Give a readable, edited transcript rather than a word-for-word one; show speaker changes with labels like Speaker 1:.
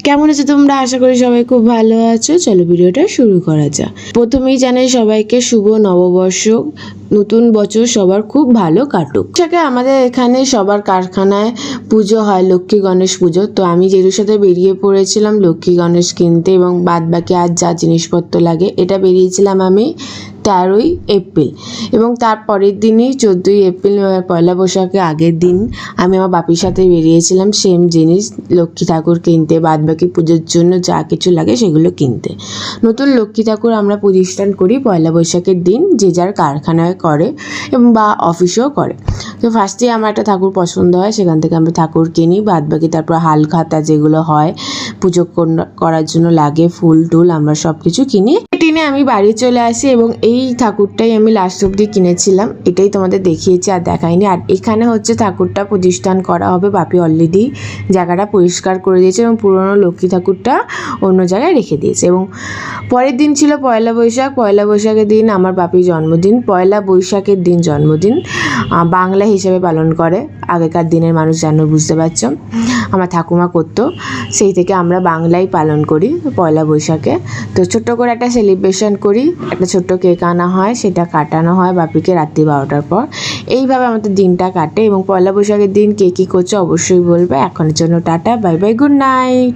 Speaker 1: কেমন আছো তোমরা? আশা করি সবাই খুব ভালো আছো। চলো ভিডিওটা শুরু করা যাক। প্রথমেই জানাই সবাইকে শুভ নববর্ষ, নতুন বছর সবার খুব ভালো কাটুক। আমাদের এখানে সবার কারখানায় পুজো হয়, লক্ষ্মী গণেশ পুজো। তো আমি জেরুর সাথে বেরিয়ে পড়েছিলাম লক্ষ্মী গণেশ কিনতে এবং বাদ বাকি আর যা জিনিসপত্র লাগে। এটা বেরিয়েছিলাম আমি 13ই এপ্রিল এবং তার পরের দিনই 14ই এপ্রিল পয়লা বৈশাখের আগের দিন আমি আমার বাপির সাথে বেরিয়েছিলাম সেম জিনিস লক্ষ্মী ঠাকুর কিনতে, বাদ বাকি পুজোর জন্য যা কিছু লাগে সেগুলো কিনতে। নতুন লক্ষ্মী ঠাকুর আমরা প্রতিষ্ঠান করি পয়লা বৈশাখের দিন, যে যার কারখানায় করে এবং বা অফিসেও করে। তো ফার্স্টেই আমার একটা ঠাকুর পছন্দ হয়, সেখান থেকে আমরা ঠাকুর কিনি। বাদ বাকি তারপর হাল খাতা যেগুলো হয় পুজো করার জন্য লাগে, ফুল টুল, আমরা সব কিছু কিনি। টিনে আমি বাড়ি চলে আসি এবং এই ঠাকুরটাই আমি লাস্ট অব্দি কিনেছিলাম, এটাই তোমাদের দেখিয়েছি আর দেখাইনি। আর এখানে হচ্ছে ঠাকুরটা প্রতিষ্ঠান করা হবে, বাপি অলরেডি জায়গাটা পরিষ্কার করে দিয়েছে এবং পুরনো লক্ষ্মী ঠাকুরটা অন্য জায়গায় রেখে দিয়েছে। এবং পরের দিন ছিল পয়লা বৈশাখ। পয়লা বৈশাখের দিন আমার বাপির জন্মদিন। পয়লা বৈশাখের দিন জন্মদিন বাংলা হিসেবে পালন করে, আগেকার দিনের মানুষ জানো, বুঝতে পারছো, আমার ঠাকুমা করতো, সেই থেকে আমরা বাংলাই পালন করি পয়লা বৈশাখে। তো ছোট্ট করে একটা সেলিব্রেশন করি, একটা ছোট্ট কেক আনা হয়, সেটা কাটানো হয় বাপিকে রাত্রি 12টার পর। এইভাবে আমাদের দিনটা কাটে এবং পয়লা বৈশাখের দিন কে কী করছো অবশ্যই বলবে। এখনের জন্য tata, bye bye, good night.